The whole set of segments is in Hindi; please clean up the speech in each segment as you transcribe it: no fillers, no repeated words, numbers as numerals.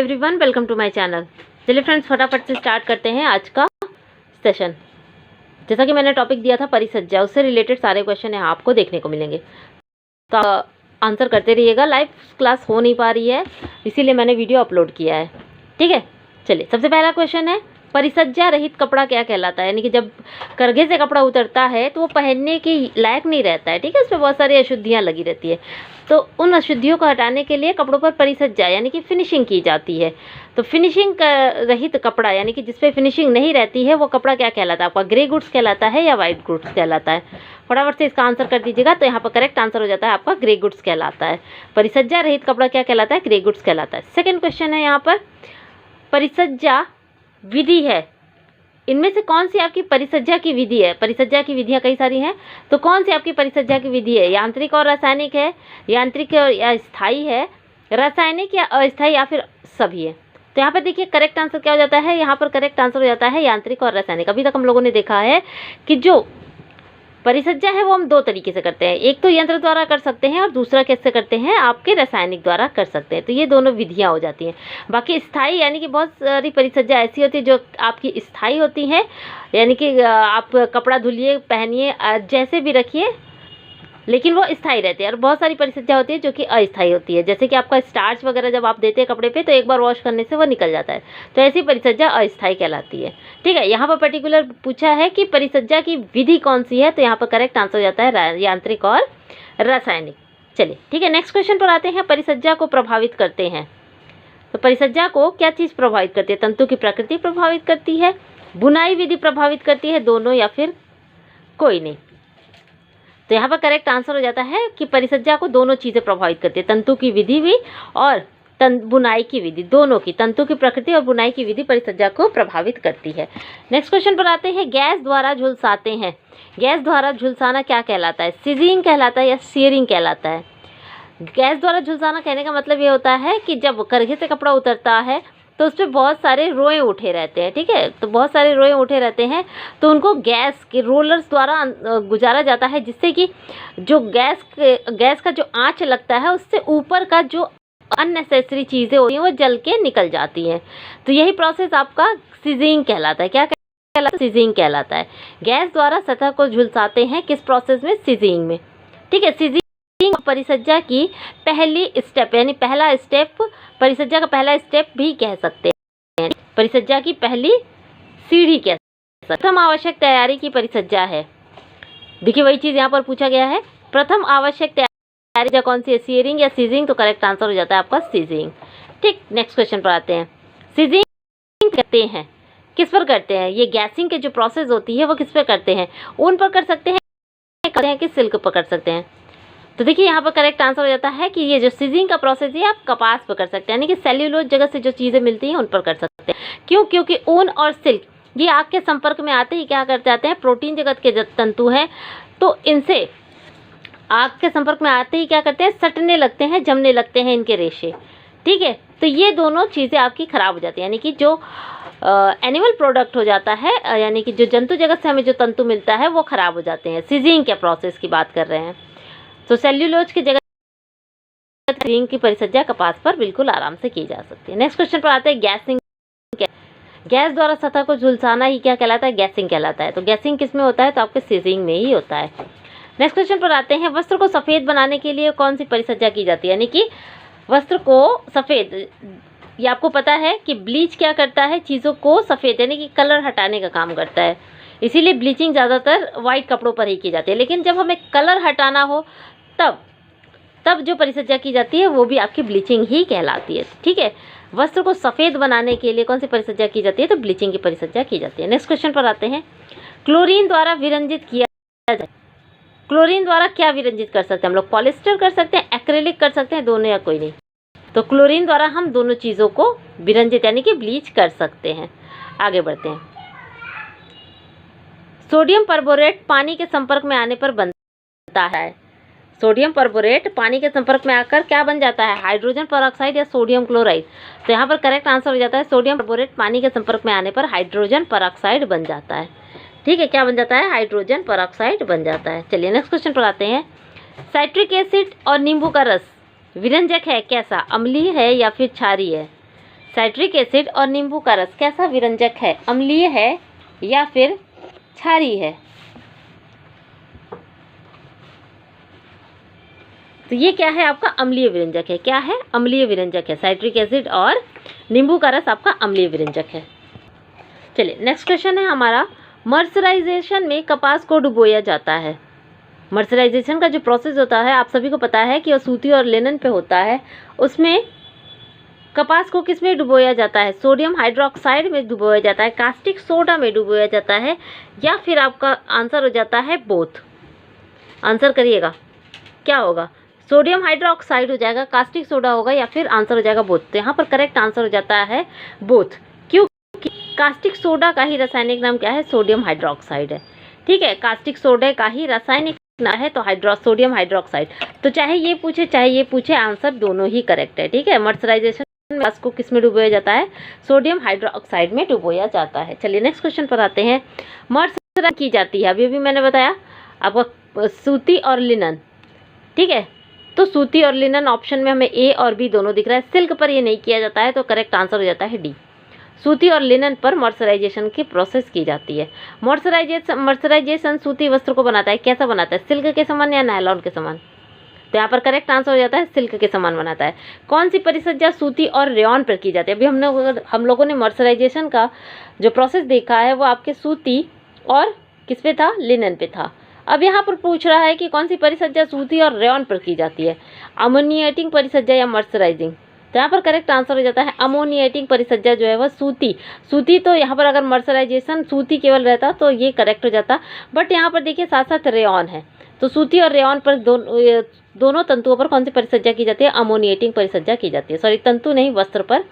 Everyone, welcome to my channel. चलिए फ्रेंड्स, फटाफट से स्टार्ट करते हैं आज का सेशन। जैसा कि मैंने टॉपिक दिया था परिसज्जा, उससे रिलेटेड सारे क्वेश्चन यहाँ आपको देखने को मिलेंगे, तो आंसर करते रहिएगा। लाइव क्लास हो नहीं पा रही है, इसीलिए मैंने वीडियो अपलोड किया है। ठीक है, चलिए सबसे पहला क्वेश्चन है, परिसज्जा रहित कपड़ा क्या कहलाता है। यानी कि जब करघे से कपड़ा उतरता है तो वो पहनने के लायक नहीं रहता है। ठीक है, उसमें बहुत सारी अशुद्धियाँ लगी रहती है, तो उन अशुद्धियों को हटाने के लिए कपड़ों पर परिसज्जा यानी कि फिनिशिंग की जाती है। तो फिनिशिंग रहित कपड़ा यानी कि जिसपे फिनिशिंग नहीं रहती है वो कपड़ा क्या कहलाता है आपका? ग्रे गुड्स कहलाता है या वाइट गुड्स कहलाता है? फटाफट से इसका आंसर कर दीजिएगा। तो यहाँ पर करेक्ट आंसर हो जाता है आपका ग्रे गुड्स कहलाता है। परिसज्जा रहित कपड़ा क्या कहलाता है? ग्रे गुड्स कहलाता है। सेकेंड क्वेश्चन है यहाँ पर, परिसज्जा विधि है, इनमें से कौन सी आपकी परिसज्जा की विधि है? परिसज्जा की विधियां कई सारी हैं, तो कौन सी आपकी परिसज्जा की विधि है? यांत्रिक और रासायनिक है, यांत्रिक या स्थायी है, रासायनिक या अस्थायी, या फिर सभी है? तो यहाँ पर देखिए करेक्ट आंसर क्या हो जाता है, यहाँ पर करेक्ट आंसर हो जाता है यांत्रिक और रासायनिक। अभी तक हम लोगों ने देखा है कि जो परिसज्जा है वो हम दो तरीके से करते हैं, एक तो यंत्र द्वारा कर सकते हैं और दूसरा कैसे करते हैं, आपके रासायनिक द्वारा कर सकते हैं। तो ये दोनों विधियां हो जाती हैं। बाकी स्थायी यानी कि बहुत सारी परिसज्जा ऐसी होती है जो आपकी स्थायी होती हैं, यानी कि आप कपड़ा धुलिए, पहनिए, जैसे भी रखिए, लेकिन वो स्थायी रहती है। और बहुत सारी परिसज्जा होती है जो कि अस्थायी होती है, जैसे कि आपका स्टार्च वगैरह जब आप देते हैं कपड़े पे तो एक बार वॉश करने से वो निकल जाता है, तो ऐसी परिसज्जा अस्थायी कहलाती है। ठीक है, यहाँ पर पर्टिकुलर पूछा है कि परिसज्जा की विधि कौन सी है, तो यहाँ पर करेक्ट आंसर हो जाता है यांत्रिक और रासायनिक। चलिए ठीक है, नेक्स्ट क्वेश्चन पर आते हैं। परिसज्जा को प्रभावित करते हैं, तो परिसज्जा को क्या चीज़ प्रभावित करती है? तंतु की प्रकृति प्रभावित करती है, बुनाई विधि प्रभावित करती है, दोनों, या फिर कोई नहीं? तो यहाँ पर करेक्ट आंसर हो जाता है कि परिसज्जा को दोनों चीज़ें प्रभावित करती है, तंतु की विधि भी और बुनाई की विधि, दोनों की, तंतु की प्रकृति और बुनाई की विधि परिसज्जा को प्रभावित करती है। नेक्स्ट क्वेश्चन पर आते हैं, गैस द्वारा झुलसाते हैं, गैस द्वारा झुलसाना क्या कहलाता है? सीजिंग कहलाता है या सीयरिंग कहलाता है? गैस द्वारा झुलसाना कहने का मतलब ये होता है कि जब करघे से कपड़ा उतरता है तो उस पर बहुत सारे रोए उठे रहते हैं। ठीक है, तो बहुत सारे रोए उठे रहते हैं, तो उनको गैस के रोलर्स द्वारा गुजारा जाता है, जिससे कि जो गैस का जो आंच लगता है उससे ऊपर का जो अननेसेसरी चीज़ें होती हैं वो जल के निकल जाती हैं। तो यही प्रोसेस आपका सीजिंग कहलाता है। क्या कहलाता है? सीजिंग कहलाता है। गैस द्वारा सतह को झुलसाते हैं, किस प्रोसेस में? सीजिंग में। ठीक है, सीजिंग परिसज्जा की पहली स्टेप यानी पहला स्टेप, परिसज्जा का पहला स्टेप भी कह सकते हैं, परिसज्जा की पहली सीढ़ी कह सकते हैं। प्रथम आवश्यक तैयारी की परिसज्जा है। देखिए वही चीज़ यहाँ पर पूछा गया है, प्रथम आवश्यक तैयारी कौन सी है, सीयरिंग या सीजिंग? तो करेक्ट आंसर हो जाता है आपका सीजिंग। ठीक, नेक्स्ट क्वेश्चन पर आते हैं। सीजिंग करते हैं, किस पर करते हैं? ये गैसिंग के जो प्रोसेस होती है वो किस पर करते हैं? ऊन पर कर सकते हैं कि सिल्क पर कर सकते हैं? तो देखिए यहाँ पर करेक्ट आंसर हो जाता है कि ये जो सीजिंग का प्रोसेस है आप कपास पर कर सकते हैं, यानी कि सेल्यूलोज जगत से जो चीज़ें मिलती हैं उन पर कर सकते हैं। क्यों? क्योंकि ऊन और सिल्क ये आग के संपर्क में आते ही क्या कर जाते हैं, प्रोटीन जगत के जो तंतु हैं, तो इनसे आग के संपर्क में आते ही क्या करते हैं, सटने लगते हैं, जमने लगते हैं इनके रेशे। ठीक है, तो ये दोनों चीज़ें आपकी ख़राब हो जाती है, यानी कि जो एनिमल प्रोडक्ट हो जाता है, यानी कि जो जंतु जगत से हमें जो तंतु मिलता है वो ख़राब हो जाते हैं। सीजिंग के प्रोसेस की बात कर रहे हैं, तो सेल्यूलोज की जगह सीजिंग की परिसज्जा कपास पर बिल्कुल आराम से की जा सकती है। नेक्स्ट क्वेश्चन पर आते हैं, गैसिंग। गैस द्वारा सतह को झुलसाना ही क्या कहलाता है? गैसिंग कहलाता है। तो गैसिंग किस में होता है? तो आपके सीजिंग में ही होता है। नेक्स्ट क्वेश्चन पर आते हैं, वस्त्र को सफ़ेद बनाने के लिए कौन सी परिसज्जा की जाती है? यानी कि वस्त्र को सफ़ेद, ये आपको पता है कि ब्लीच क्या करता है, चीज़ों को सफ़ेद यानी कि कलर हटाने का काम करता है, इसीलिए ब्लीचिंग ज़्यादातर वाइट कपड़ों पर ही की जाती है। लेकिन जब हमें कलर हटाना हो तब जो परिसज्जा की जाती है वो भी आपकी ब्लीचिंग ही कहलाती है। ठीक है, वस्त्र को सफ़ेद बनाने के लिए कौन सी परिसज्जा की जाती है? तो ब्लीचिंग की परिसज्जा की जाती है। नेक्स्ट क्वेश्चन पर आते हैं, क्लोरीन द्वारा विरंजित किया जाए, क्लोरीन द्वारा क्या विरंजित कर सकते हैं हम लोग? पॉलिस्टर कर सकते हैं, एक्रेलिक कर सकते हैं, दोनों या कोई नहीं? तो क्लोरीन द्वारा हम दोनों चीज़ों को विरंजित यानी कि ब्लीच कर सकते हैं। आगे बढ़ते हैं, सोडियम परबोरेट पानी के संपर्क में आने पर बनता है। सोडियम परबोरेट पानी के संपर्क में आकर क्या बन जाता है? हाइड्रोजन परऑक्साइड या सोडियम क्लोराइड? तो यहाँ पर करेक्ट आंसर हो जाता है सोडियम परबोरेट पानी के संपर्क में आने पर हाइड्रोजन परऑक्साइड बन जाता है। ठीक है, क्या बन जाता है? हाइड्रोजन परऑक्साइड बन जाता है। चलिए नेक्स्ट क्वेश्चन पर आते हैं, साइट्रिक एसिड और नींबू का रस विरंजक है, कैसा? अम्लीय है या फिर क्षारीय है? साइट्रिक एसिड और नींबू का रस कैसा विरंजक है? अम्लीय है या फिर क्षारीय है? तो ये क्या है आपका? अम्लीय विरंजक है। क्या है? अम्लीय विरंजक है। साइट्रिक एसिड और नींबू का रस आपका अम्लीय विरंजक है। चलिए नेक्स्ट क्वेश्चन है हमारा, मर्सराइजेशन में कपास को डुबोया जाता है। मर्सराइजेशन का जो प्रोसेस होता है आप सभी को पता है कि वो सूती और लिनन पे होता है। उसमें कपास को किस में डुबोया जाता है? सोडियम हाइड्रोक्साइड में डुबोया जाता है, कास्टिक सोडा में डुबोया जाता है, या फिर आपका आंसर हो जाता है बोथ। आंसर करिएगा क्या होगा? सोडियम हाइड्रोक्साइड हो जाएगा, कास्टिक सोडा होगा, या फिर आंसर हो जाएगा बोथ। तो यहाँ पर करेक्ट आंसर हो जाता है बोथ, क्योंकि कास्टिक सोडा का ही रासायनिक नाम क्या है? सोडियम हाइड्रोक्साइड है। ठीक है, कास्टिक सोडा का ही रासायनिक नाम है तो सोडियम हाइड्रोक्साइड। तो चाहे ये पूछे आंसर दोनों ही करेक्ट है। ठीक है, मर्सराइजेशन में को किस में डुबोया जाता है? सोडियम हाइड्रोक्साइड में डुबोया जाता है। चलिए नेक्स्ट क्वेश्चन पर आते हैं। मर्सराइजेशन की जाती है, अभी मैंने बताया आपको, सूती और लिनन। ठीक है, तो सूती और लिनन ऑप्शन में हमें ए और बी दोनों दिख रहा है। सिल्क पर ये नहीं किया जाता है, तो करेक्ट आंसर हो जाता है डी। सूती और लिनन पर मॉइस्चराइजेशन की प्रोसेस की जाती है। मॉइस्चराइजेशन सूती वस्त्र को बनाता है। कैसा बनाता है? सिल्क के समान या नायलॉन के समान? तो यहाँ पर करेक्ट आंसर हो जाता है सिल्क के समान बनाता है। कौन सी परिसज्जा सूती और रेयॉन पर की जाती है? अभी हम लोगों ने मॉइस्चराइजेशन का जो प्रोसेस देखा है वो आपके सूती और किस पे था? लिनन पे था। अब यहाँ पर पूछ रहा है कि कौन सी परिसज्जा सूती और रेयॉन पर की जाती है? अमोनिएटिंग परिसज्जा या मॉइस्चराइजिंग? तो यहाँ पर करेक्ट आंसर हो जाता है अमोनिएटिंग परिसज्जा जो है वह सूती। तो यहाँ पर अगर मॉइस्चराइजेशन सूती केवल रहता तो ये करेक्ट हो जाता, बट यहाँ पर देखिए साथ साथ रेयॉन है, तो सूती और रेयॉन पर दोनों तंतुओं पर कौन सी परिसज्जा की जाती है? अमोनिएटिंग परिसज्जा की जाती है। सॉरी, तंतु नहीं, वस्त्र पर।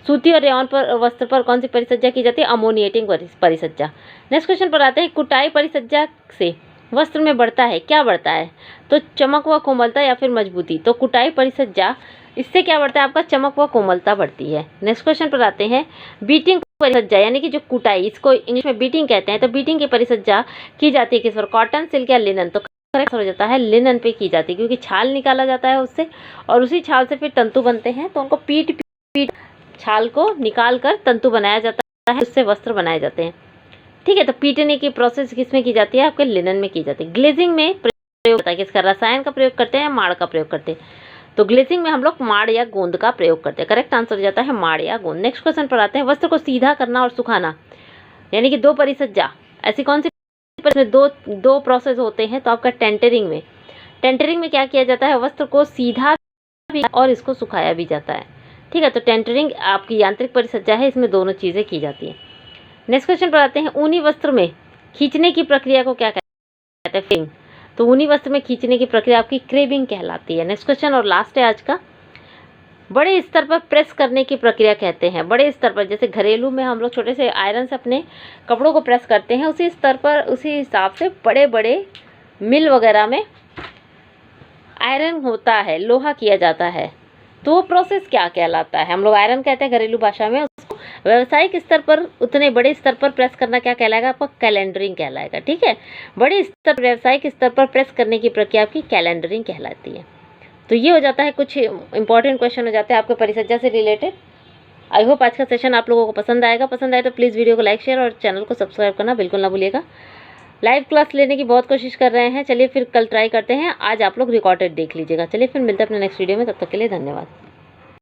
सूती और रेयॉन पर वस्त्र पर कौन सी परिसज्जा की जाती है? अमोनिएटिंग परिसज्जा। नेक्स्ट क्वेश्चन पर आते हैं। कुटाई परिसज्जा से वस्त्र में बढ़ता है, क्या बढ़ता है? तो चमक व कोमलता या फिर मजबूती। तो कुटाई परिसज्जा, इससे क्या बढ़ता है? आपका चमक व कोमलता बढ़ती है। नेक्स्ट क्वेश्चन पर आते हैं। बीटिंग परिसज्जा यानी कि जो कुटाई, इसको इंग्लिश में बीटिंग कहते हैं, तो बीटिंग की परिसज्जा की जाती है किस पर? कॉटन, सिल्क या लिनन? तो करेक्ट हो जाता है लिनन पे की जाती है, क्योंकि छाल निकाला जाता है उससे और उसी छाल से फिर तंतु बनते हैं, तो उनको पीट छाल को निकाल कर तंतु बनाया जाता है, उससे वस्त्र बनाए जाते हैं। ठीक है, तो पीटने की प्रोसेस किसमें की जाती है? आपके लिनन में की जाती है। ग्लेजिंग में प्रयोग होता है किसका? रसायन का प्रयोग करते हैं, माड़ का प्रयोग करते हैं? तो ग्लेजिंग में हम लोग माड़ या गोंद का प्रयोग करते हैं। करेक्ट आंसर हो जाता है माड़ या गोंद। नेक्स्ट क्वेश्चन पर आते हैं। वस्त्र को सीधा करना और सुखाना यानी कि दो परिसज्जा, ऐसी कौन सी दो प्रोसेस होते हैं? तो आपका टेंटरिंग में क्या किया जाता है? वस्त्र को सीधा भी और इसको सुखाया भी जाता है। ठीक है, तो टेंटरिंग आपकी यांत्रिक परिसज्जा है, इसमें दोनों चीज़ें की जाती हैं। नेक्स्ट क्वेश्चन पर आते हैं। ऊनी वस्त्र में खींचने की प्रक्रिया को क्या कहते हैं? फिंग। तो ऊनी वस्त्र में खींचने की प्रक्रिया आपकी क्रेबिंग कहलाती है। नेक्स्ट क्वेश्चन और लास्ट है आज का। बड़े स्तर पर प्रेस करने की प्रक्रिया कहते हैं। बड़े स्तर पर, जैसे घरेलू में हम लोग छोटे से आयरन से अपने कपड़ों को प्रेस करते हैं, उसी स्तर पर, उसी हिसाब से बड़े बड़े मिल वगैरह में आयरन होता है, लोहा किया जाता है, तो वो प्रोसेस क्या कहलाता है? हम लोग आयरन कहते हैं घरेलू भाषा में। उसको व्यावसायिक स्तर पर, उतने बड़े स्तर पर प्रेस करना क्या कहलाएगा? आपका कैलेंडरिंग कहलाएगा। ठीक है, बड़े स्तर, व्यावसायिक स्तर पर प्रेस करने की प्रक्रिया आपकी कैलेंडरिंग कहलाती है। तो ये हो जाता है, कुछ इंपॉर्टेंट क्वेश्चन हो जाते हैं आपके परिसज्जा से रिलेटेड। आई होप आज का सेशन आप लोगों को पसंद आएगा। पसंद आए तो प्लीज़ वीडियो को लाइक, शेयर और चैनल को सब्सक्राइब करना बिल्कुल ना भूलिएगा। लाइव क्लास लेने की बहुत कोशिश कर रहे हैं, चलिए फिर कल ट्राई करते हैं। आज आप लोग रिकॉर्डेड देख लीजिएगा। चलिए फिर मिलते हैं अपने नेक्स्ट वीडियो में, तब तक के लिए धन्यवाद।